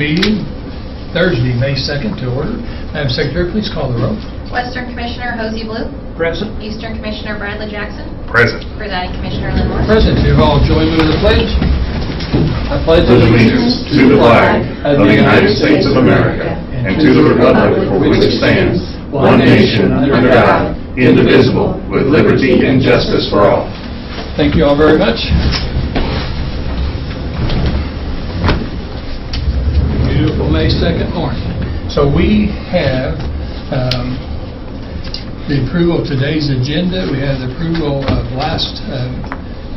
meeting, Thursday, May 2nd, to order. Madam Secretary, please call the roll. Western Commissioner Hosey Blue. Present. Eastern Commissioner Bradley Jackson. Present. Presiding Commissioner Lynn Moore. Present. You all join me with the pledge. I pledge Allegiance to the flag of the United States of America and to the republic for which it stands, one nation, under God, indivisible, with liberty and justice for all. Thank you all very much. Beautiful May 2nd morning. So we have the approval of today's agenda. We have the approval of last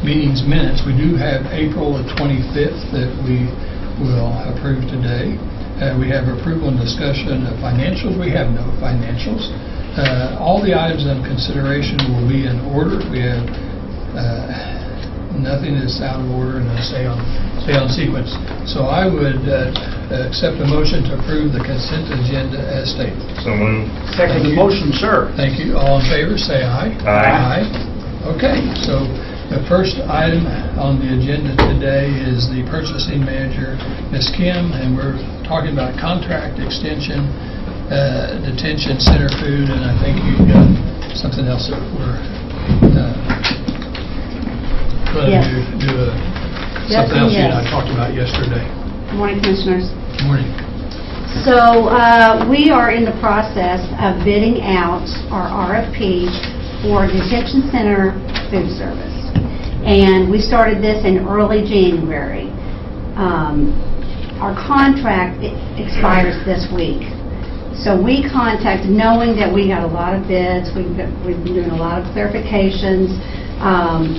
meeting's minutes. We do have April the 25th that we will approve today. We have approval and discussion of financials. We have no financials. All the items of consideration will be in order. We have nothing that's out of order and stay on sequence. So I would accept a motion to approve the consent agenda as stated. So moved. Second the motion, sir. Thank you. All in favor, say aye. Aye. Okay, so the first item on the agenda today is the purchasing manager, Ms. Kim, and we're talking about contract extension, detention center food, and I think you've got something else that we're going Yes. to do Yes, something else you and I yes. talked about yesterday. Good morning, Commissioners. Morning. So we are in the process of bidding out our RFP for detention center food service. And we started this in early January. Our contract expires this week. So we contacted, knowing that we got a lot of bids, we've been doing a lot of clarifications.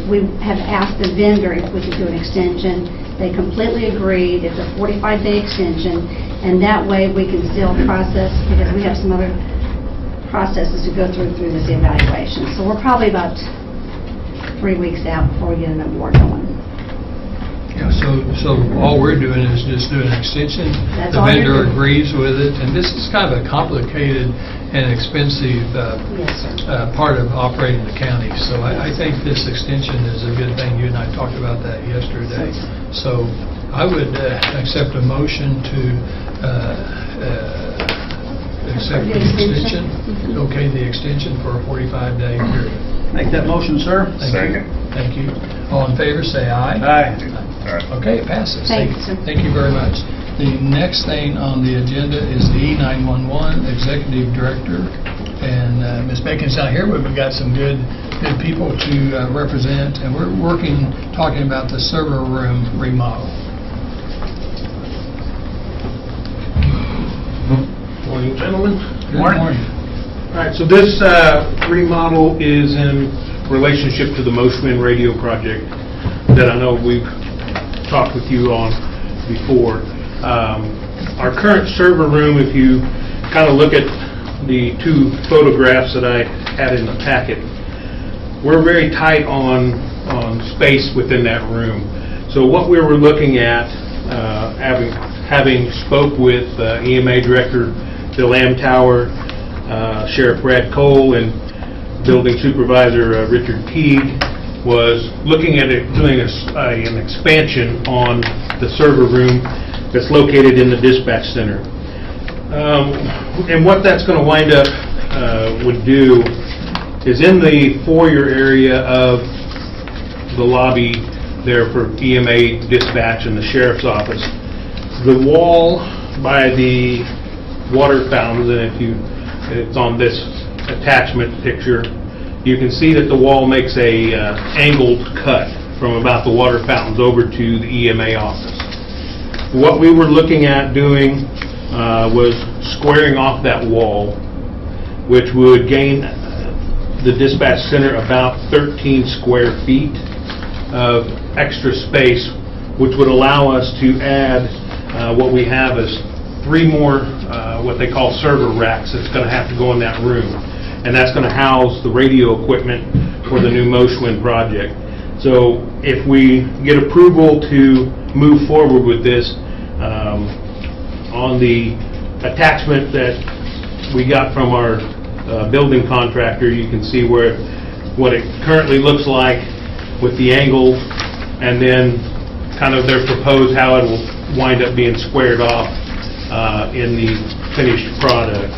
We have asked the vendor if we could do an extension. They completely agreed. It's a 45-day extension, and that way we can still process, because we have some other processes to go through this evaluation. So we're probably about 3 weeks out before we get an award going. Yeah, so all we're doing is just doing an extension. That's The all you're vendor doing. agrees with it, and this is kind of a complicated and expensive Yes, sir. part of operating the county. So I think this extension is a good thing. You and I talked about that yesterday. So I would accept a motion to accept the extension. Okay, the extension for a 45-day period. Make that motion, sir. Thank you. Second. Thank you. All in favor, say aye. Aye. All right. Okay, it passes. Thank you, sir. Thank you very much. The next thing on the agenda is the E911 Executive Director. And Ms. Bacon's not here, but we've got some good people to represent. And we're talking about the server room remodel. Morning, gentlemen. Good morning. All right, so this remodel is in relationship to the Moshman radio project that I know we've talked with you on before. Our current server room, if you kind of look at the two photographs that I had in the packet, we're very tight on space within that room. So what we were looking at, having spoke with EMA Director Bill Amtower, Sheriff Brad Cole, and Building Supervisor Richard Teague, was looking at doing an expansion on the server room that's located in the dispatch center. And what that's going to wind up would do is in the foyer area of the lobby there for EMA dispatch and the sheriff's office, the wall by the water fountains, and it's on this attachment picture, you can see that the wall makes a angled cut from about the water fountains over to the EMA office. What we were looking at doing was squaring off that wall, which would gain the dispatch center about 13 square feet of extra space, which would allow us to add what we have is 3 more what they call server racks that's going to have to go in that room. And that's going to house the radio equipment for the new Moshman project. So if we get approval to move forward with this, on the attachment that we got from our building contractor, you can see what it currently looks like with the angle, and then kind of their proposed how it will wind up being squared off in the finished product.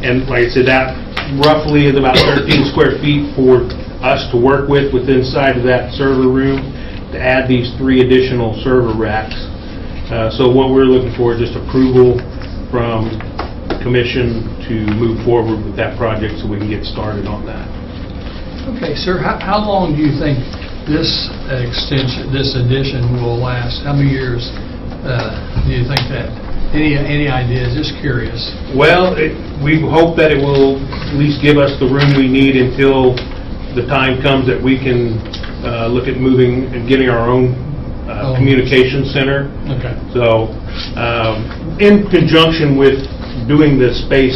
And like I said, that roughly is about 13 square feet for us to work with inside of that server room to add these 3 additional server racks. So what we're looking for is just approval from commission to move forward with that project so we can get started on that. Okay, sir, how long do you think this extension, this addition will last? How many years do you think that? Any ideas? Just curious. Well, we hope that it will at least give us the room we need until the time comes that we can look at moving and getting our own communication center. Okay. So, in conjunction with doing the space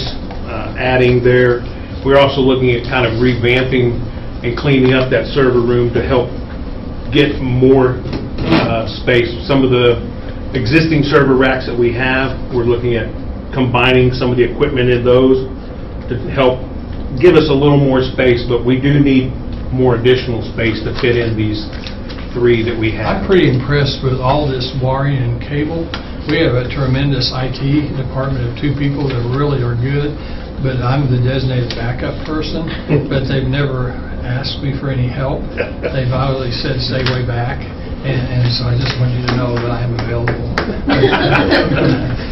adding there, we're also looking at kind of revamping and cleaning up that server room to help get more space. Some of the existing server racks that we have, we're looking at combining some of the equipment in those to help give us a little more space, but we do need more additional space to fit in these 3 that we have. I'm pretty impressed with all this wiring and cable. We have a tremendous IT department of 2 people that really are good, but I'm the designated backup person, but they've never asked me for any help. They've always said, stay way back. And so I just want you to know that I am available.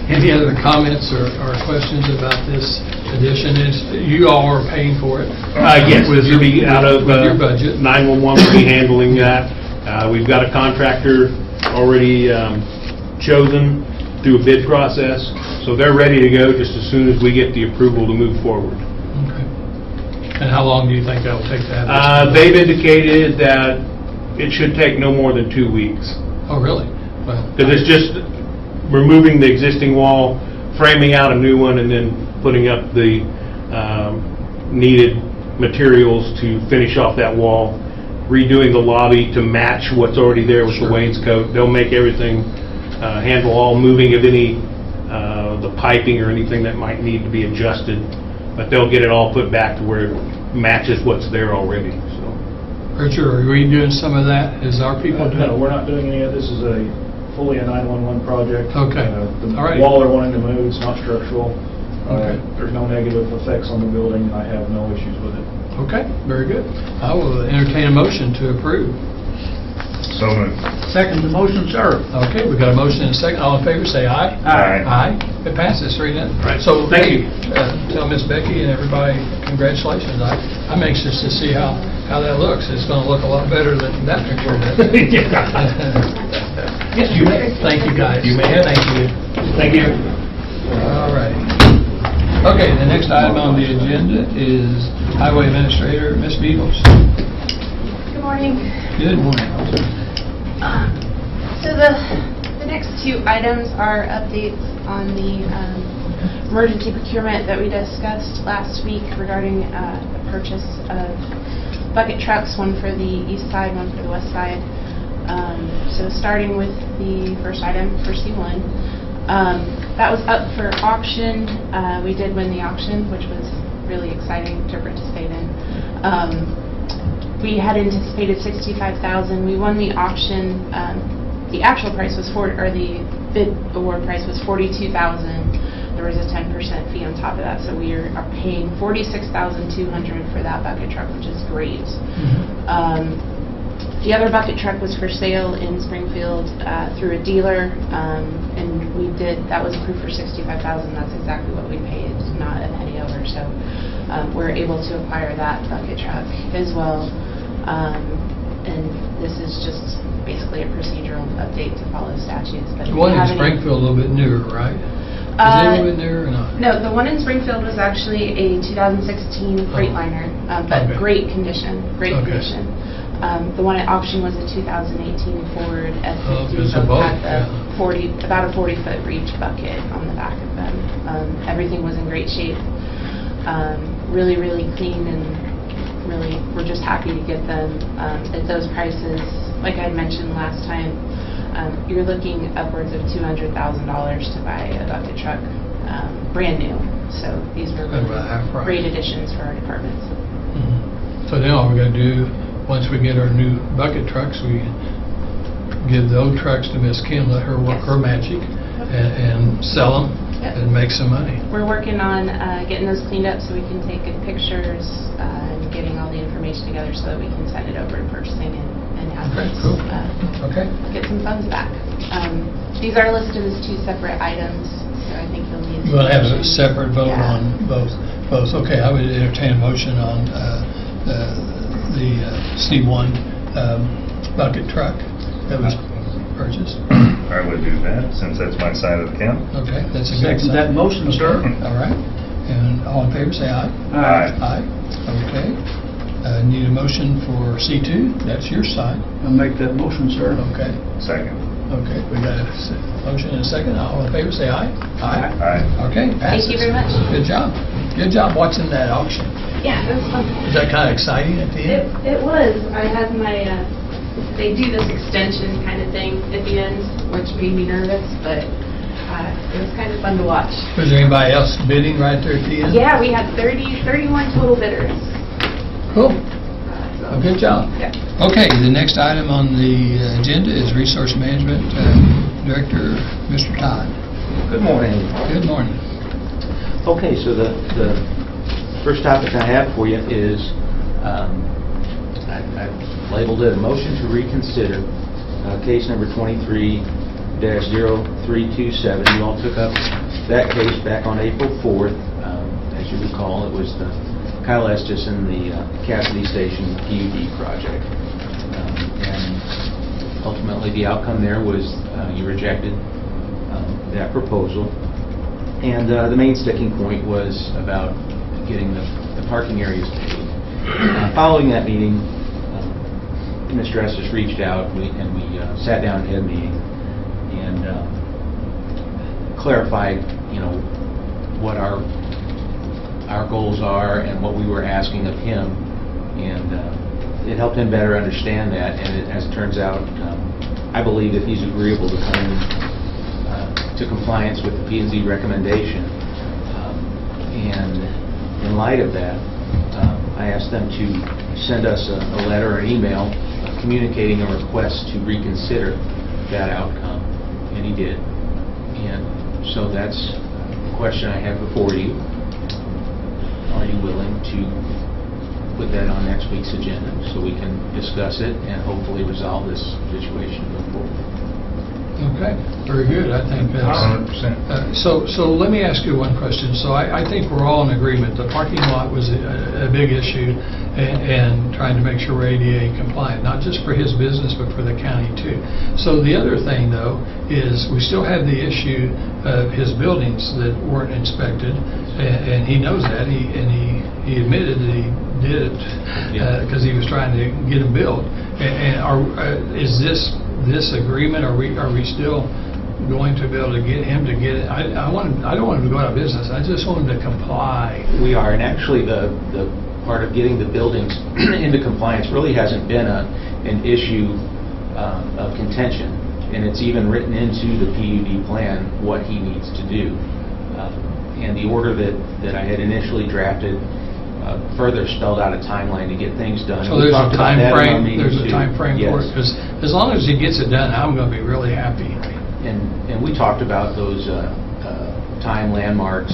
Any other comments or questions about this addition? You all are paying for it? Yes, with it'll be out of your budget. 911 will be handling that. We've got a contractor already chosen through a bid process, so they're ready to go just as soon as we get the approval to move forward. Okay. And how long do you think that'll take to have this? They've indicated that it should take no more than 2 weeks. Oh, really? Well, Because it's just removing the existing wall, framing out a new one, and then putting up the needed materials to finish off that wall, redoing the lobby to match what's already there with Sure. the wainscot. They'll make everything, handle all moving of any, the piping or anything that might need to be adjusted, but they'll get it all put back to where it matches what's there already. So. Richard, are we doing some of that? Is our people doing? No, we're not doing any of this. Is fully a 911 project. Okay. The All right. wall they're wanting to move, it's not structural. Okay. There's no negative effects on the building. I have no issues with it. Okay, very good. I will entertain a motion to approve. So moved. Second the motion, sir. Okay, we've got a motion and a second. All in favor, say aye. Aye. Aye. It passes 3-0. Right. So Thank you. Tell Miss Becky and everybody, congratulations. I'm anxious to see how that looks. It's going to look a lot better than that picture does. Yes, you may. Thank you, guys. You may. Thank you. Thank you. All right. Okay, the next item on the agenda is Highway Administrator, Ms. Beatles. Good morning. Good morning. So the next 2 items are updates on the emergency procurement that we discussed last week regarding the purchase of bucket trucks, one for the east side, one for the west side. So starting with the first item for C1, that was up for auction. We did win the auction, which was really exciting to participate in. We had anticipated $65,000. We won the auction. The actual price was the bid award price was $42,000. There was a 10% fee on top of that, so we are paying $46,200 for that bucket truck, which is great. The other bucket truck was for sale in Springfield through a dealer, and that was approved for $65,000. That's exactly what we paid, not a penny over. So we're able to acquire that bucket truck as well. And this is just basically a procedural update to follow statutes. But The one in Springfield a little bit newer, right? Is it a little bit newer or not? No, the one in Springfield was actually a 2016 Freightliner, but Okay. great condition, Okay. condition. The one at auction was a 2018 Ford F50. it's a Both boat, had the yeah. about a 40-foot reach bucket on the back of them. Everything was in great shape, really, really clean, and really we're just happy to get them at those prices. Like I mentioned last time, you're looking upwards of $200,000 to buy a bucket truck, brand new. So these were About half price. great additions for our departments. So now all we got to do, once we get our new bucket trucks, we give the old trucks to Miss Kim, let her work Yes. her magic, and sell them Yep. and make some money. We're working on getting those cleaned up so we can take good pictures and getting all the information together so that we can send it over to purchasing and have Okay, us cool. Okay. get some funds back. These are listed as 2 separate items, so I think you'll need... You want to have a separate vote Yeah. on both? Okay, I would entertain a motion on the C1 bucket truck that was purchased. I would do that, since that's my side of the county. Okay, that's a good Second that sign. motion, sir. All right. And all in favor, say aye. Aye. Aye. Okay. Need a motion for C2? That's your side. I'll make that motion, sir. Okay. Second. Okay, we got a motion and a second. All in favor, say aye. Aye. Okay, passes. Thank you very much. Good job. Good job watching that auction. Yeah, it was fun. Was that kind of exciting at the end? It was. I had my, they do this extension kind of thing at the end, which made me nervous, but it was kind of fun to watch. Was there anybody else bidding right there at the end? Yeah, we had 31 total bidders. Cool. Well, good job. Yeah. Okay, the next item on the agenda is Resource Management Director, Mr. Todd. Good morning. Good morning. Okay, so the first topic I have for you is, I've labeled it a motion to reconsider case number 23-0327. You all took up that case back on April 4th. As you recall, it was the Kyle Estes and the Cassidy Station PUD project. And ultimately, the outcome there was you rejected that proposal. And the main sticking point was about getting the parking areas paid. Following that meeting, Mr. Estes reached out and we sat down and had a meeting and clarified, what our goals are and what we were asking of him, and it helped him better understand that. And as it turns out, I believe that he's agreeable to come to compliance with the P&Z recommendation. And in light of that, I asked them to send us a letter or an email communicating a request to reconsider that outcome, and he did. And so that's the question I have before you. Are you willing to put that on next week's agenda so we can discuss it and hopefully resolve this situation going forward? Okay, very good. I think that's... 100%. So let me ask you one question. So I think we're all in agreement. The parking lot was a big issue and trying to make sure we're ADA compliant, not just for his business, but for the county too. So the other thing, though, is we still have the issue of his buildings that weren't inspected, and he knows that. He admitted that he did it because he was trying to get them built. And is this agreement, are we still going to be able to get him to get it? I don't want him to go out of business. I just want him to comply. We are, and actually the part of getting the buildings into compliance really hasn't been an issue of contention, and it's even written into the PUD plan what he needs to do. And the order that I had initially drafted further spelled out a timeline to get things done. So there's a time frame. There's a too. time frame for it, because as long as he gets it done, I'm going to be really happy. And we talked about those time landmarks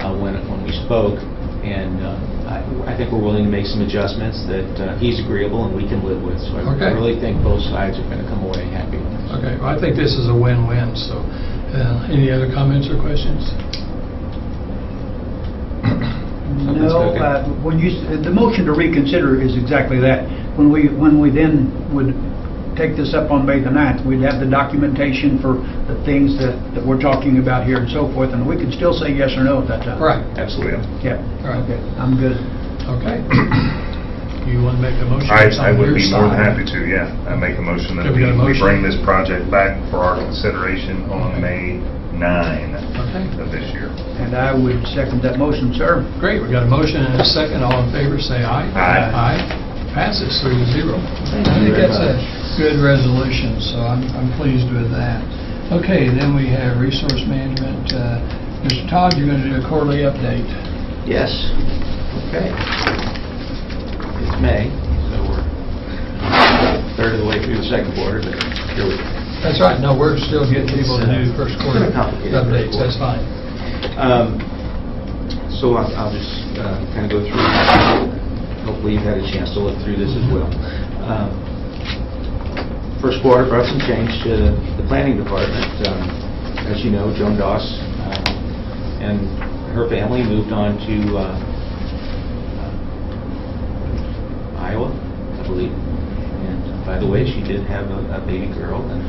when we spoke, and I think we're willing to make some adjustments that he's agreeable and we can live with. So I really think both sides are going to come away happy with this. Okay, well, I think this is a win-win. So, any other comments or questions? No, the motion to reconsider is exactly that. When we then would take this up on May the 9th, we'd have the documentation for the things that we're talking about here and so forth, and we could still say yes or no at that time. Right. Absolutely. Yeah. Right. Okay, I'm good. Okay. You want to make a motion? I would be more than happy to, yeah. I make a motion that Okay, we got a we motion. bring this project back for our consideration on May 9 of this year. And I would second that motion, sir. Great, we got a motion and a second. All in favor, say aye. Aye. Aye. Passes 3-0. I think that's a good resolution, so I'm pleased with that. Okay, then we have Resource Management. Mr. Todd, you're going to do a quarterly update. Yes. Okay. It's May, so we're a third of the way through the second quarter, but here we go. That's right, no, we're still getting people to do first quarter It's been a complicated updates, first that's fine. So I'll just kind of go through, hopefully you've had a chance to look through this as well. First quarter brought some change to the planning department. As you know, Joan Doss and her family moved on to Iowa, I believe. And by the way, she did have a baby girl, and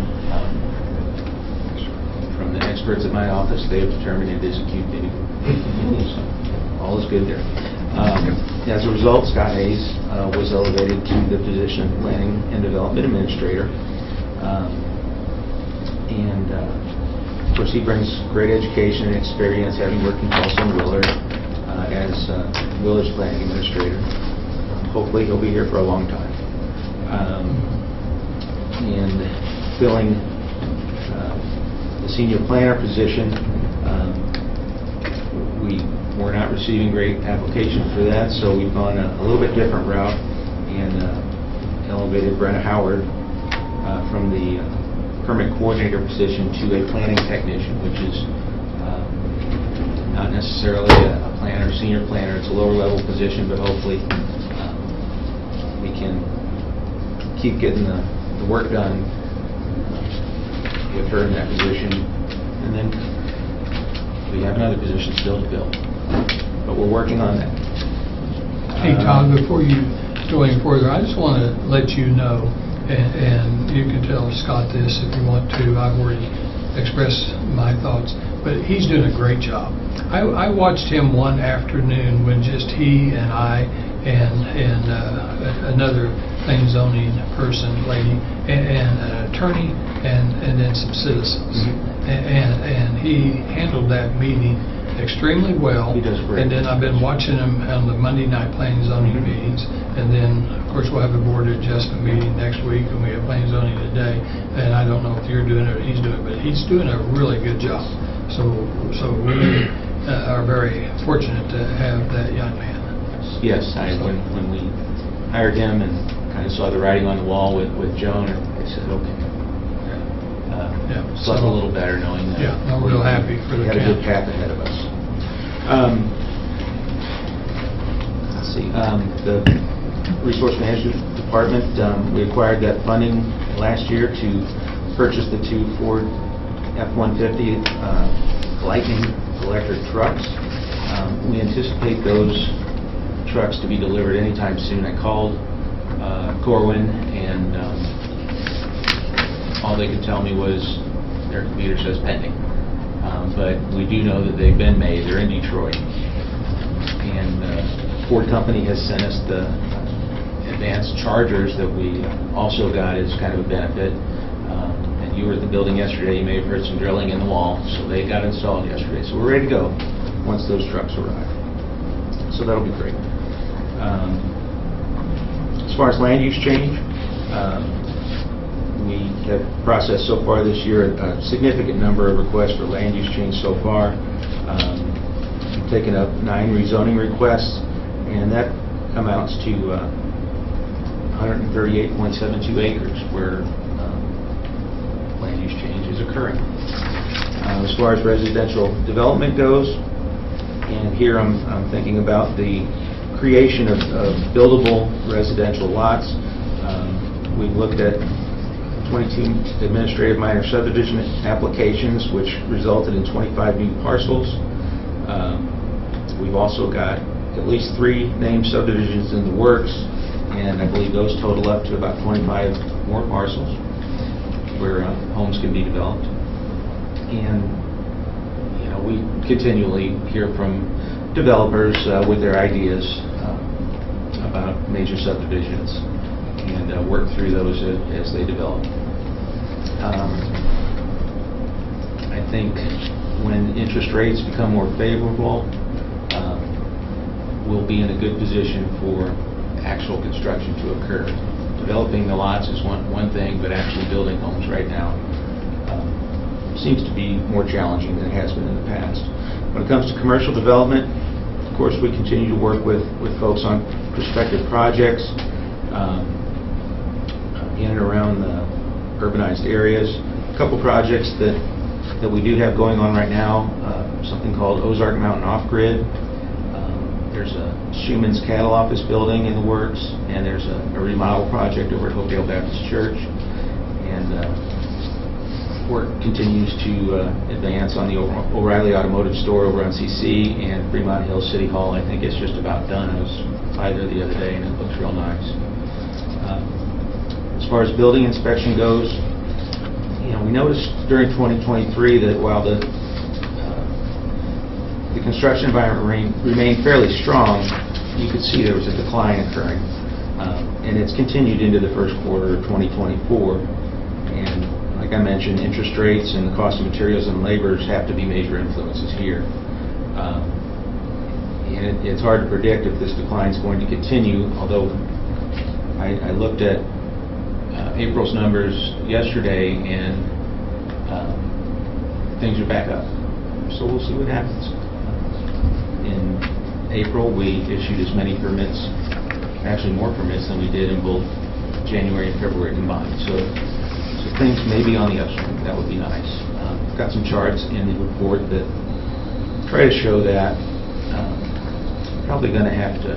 from the experts at my office, they have determined it is acute baby. So all is good there. As a result, Scott Hayes was elevated to the position of Planning and Development Administrator. Of course, he brings great education and experience, having worked in Tulsa and Willard as Willard's Planning Administrator. Hopefully, he'll be here for a long time. And filling the senior planner position, we're not receiving great applications for that, so we've gone a little bit different route and elevated Brenna Howard from the permit coordinator position to a planning technician, which is not necessarily a planner, senior planner. It's a lower level position, but hopefully we can keep getting the work done with her in that position. And then we have another position still to fill, but we're working on that. Hey, Todd, before you go any further, I just want to let you know, and you can tell Scott this if you want to. I've already expressed my thoughts, but he's doing a great job. I watched him one afternoon when just he and I and another planning zoning person, lady, and an attorney, and then some citizens. And he handled that meeting extremely well. He does great. And then I've been watching him on the Monday night planning zoning meetings. And then, of course, we'll have a board adjustment meeting next week, and we have planning zoning today. And I don't know if you're doing it or he's doing it, but he's doing a really good job. So we are very fortunate to have that young man. Yes, when we hired him and kind of saw the writing on the wall with Joan, I said, okay. Slept a little better knowing that. Yeah, I'm real happy for the We had a good county. path ahead of us. Let's see, the Resource Management Department, we acquired that funding last year to purchase the 2 Ford F-150 Lightning electric trucks. We anticipate those trucks to be delivered anytime soon. I called Corwin, and all they could tell me was their computer says pending. But we do know that they've been made. They're in Detroit. And Ford Company has sent us the advanced chargers that we also got as kind of a benefit. And you were at the building yesterday. You may have heard some drilling in the wall. So they got installed yesterday. So we're ready to go once those trucks arrive. So that'll be great. As far as land use change, we have processed so far this year a significant number of requests for land use change so far. We've taken up 9 rezoning requests, and that amounts to 138.72 acres where land use change is occurring. As far as residential development goes, and here I'm thinking about the creation of buildable residential lots. We've looked at 22 administrative minor subdivision applications, which resulted in 25 new parcels. We've also got at least 3 named subdivisions in the works, and I believe those total up to about 25 more parcels where homes can be developed. And we continually hear from developers with their ideas about major subdivisions, and work through those as they develop. I think when interest rates become more favorable, we'll be in a good position for actual construction to occur. Developing the lots is one thing, but actually building homes right now seems to be more challenging than it has been in the past. When it comes to commercial development, of course, we continue to work with folks on prospective projects in and around the urbanized areas. couple projects that we do have going on right now, something called Ozark Mountain Off-Grid. There's a Schumann's Cattle Office building in the works, and there's a remodel project over at Hopedale Baptist Church. And work continues to advance on the O'Reilly Automotive Store over on CC, and Fremont Hills City Hall. I think it's just about done. I was by there the other day, and it looks real nice. As far as building inspection goes, we noticed during 2023 that while the construction environment remained fairly strong, you could see there was a decline occurring. And it's continued into the first quarter of 2024. And like I mentioned, interest rates and the cost of materials and labors have to be major influences here. And it's hard to predict if this decline is going to continue, although I looked at April's numbers yesterday, and things are back up. So we'll see what happens. In April, we issued as many permits, actually more permits than we did in both January and February combined. So things may be on the upswing. That would be nice. Got some charts in the report that try to show that. Probably going to have to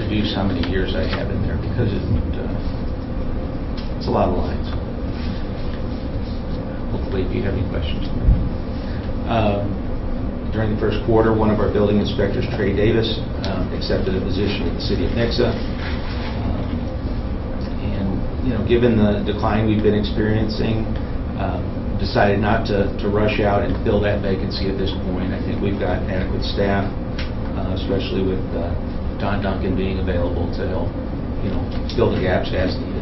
reduce how many years I have in there because it's a lot of lines. Hopefully, if you have any questions. During the first quarter, one of our building inspectors, Trey Davis, accepted a position at the City of Nixa. And given the decline we've been experiencing, decided not to rush out and fill that vacancy at this point. I think we've got adequate staff, especially with Don Duncan being available to help, fill the gaps as needed.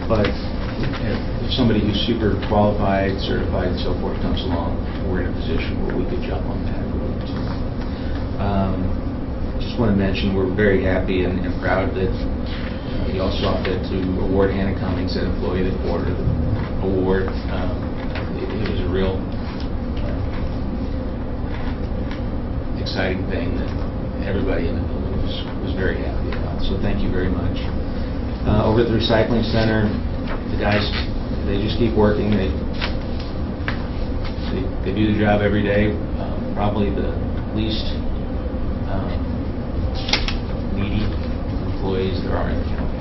But if somebody who's super qualified, certified, and so forth comes along, we're in a position where we could jump on that if we wanted to. Just want to mention we're very happy and proud that y'all saw fit to award Hannah Cummings an Employee of the Quarter award. It was a real exciting thing that everybody in the building was very happy about. So thank you very much. Over at the recycling center, the guys, they just keep working. They do the job every day. Probably the least needy employees there are in the county.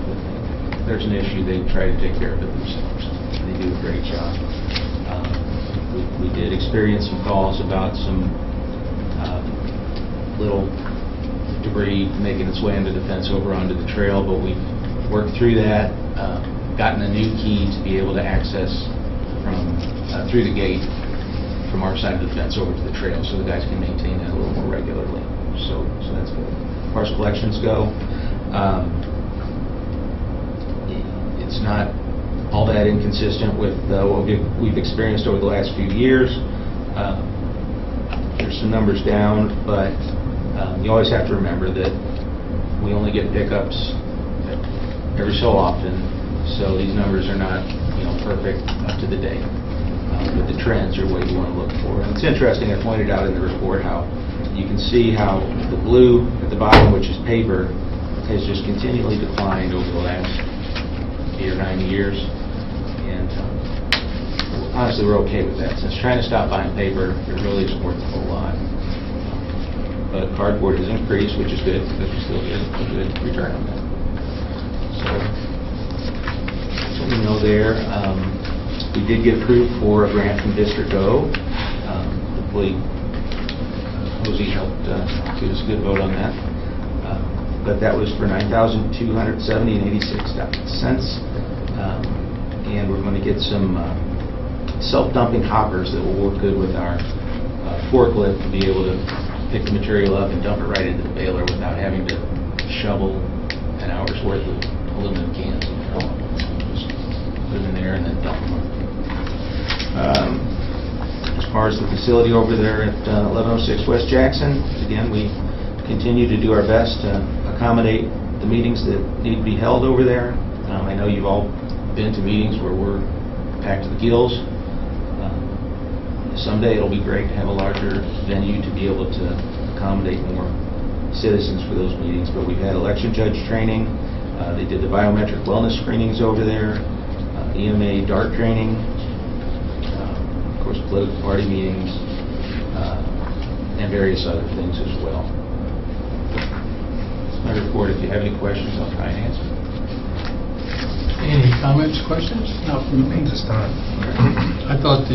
If there's an issue, they try to take care of it themselves. They do a great job. We did experience some calls about some little debris making its way under the fence over onto the trail, but we've worked through that, gotten a new key to be able to access from through the gate from our side of the fence over to the trail, so the guys can maintain that a little more regularly. So that's good. As far as collections go, it's not all that inconsistent with what we've experienced over the last few years. There's some numbers down, but you always have to remember that we only get pickups every so often, so these numbers are not perfect up to the day. But the trends are what you want to look for. And it's interesting, I pointed out in the report how you can see how the blue at the bottom, which is paper, has just continually declined over the last 8 or 9 years. And honestly, we're okay with that. Since trying to stop buying paper, it really isn't worth a whole lot. But cardboard has increased, which is good, because we still get a good return on that. So that's what we know there. We did get approved for a grant from District O. Hopefully, Hosey helped give us a good vote on that. But that was for $9,270.86. And we're going to get some self-dumping hoppers that will work good with our forklift to be able to pick the material up and dump it right into the baler without having to shovel an hour's worth of aluminum cans. Just put them in there and then dump them. As far as the facility over there at 1106 West Jackson, again, we continue to do our best to accommodate the meetings that need to be held over there. I know you've all been to meetings where we're packed to the gills. Someday it'll be great to have a larger venue to be able to accommodate more citizens for those meetings. But we've had election judge training. They did the biometric wellness screenings over there, EMA DART training. course, political party meetings, and various other things as well. That's my report. If you have any questions, I'll try and answer. Any comments, questions? Not from me. This time. I thought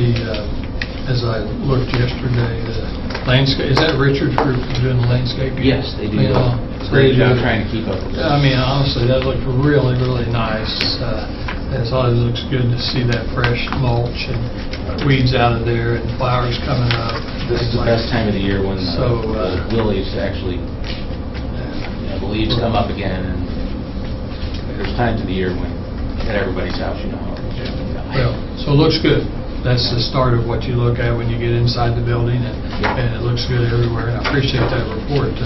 as I looked yesterday, the landscape, is that Richard's group doing the landscaping? Yes, they do. Yeah. Great job trying to keep up with this. I mean, honestly, that looked really, really nice. It always looks good to see that fresh mulch and weeds out of there and flowers coming up. This is the best time of the year when So, the lilies actually, the leaves come up again, and there's times of the year when at everybody's house, you know how it is. Well, so it looks good. That's the start of what you look at when you get inside the building, and it looks good everywhere, and I appreciate that report.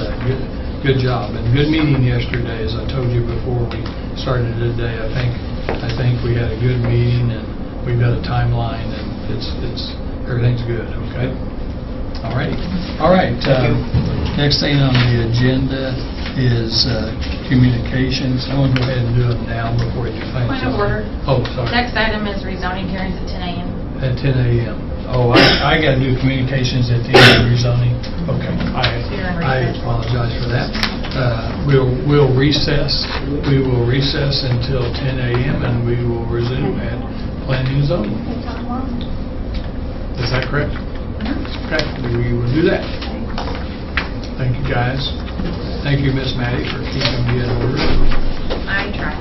Good job, and good meeting yesterday, as I told you before we started today. I think we had a good meeting, and we've got a timeline, and everything's good, okay? All right. Next thing on the agenda is communications. I want to go ahead and do it now before you finish. Point of order. Oh, sorry. Next item is rezoning hearings at 10 a.m. At 10 a.m. Oh, I got to do communications at the end of rezoning. Okay, I apologize for that. We'll recess. We will recess until 10 a.m. and we will resume at planning and zoning. Is that correct? Okay, we will do that. Thank you, guys. Thank you, Miss Maddie, for keeping me in order. I try.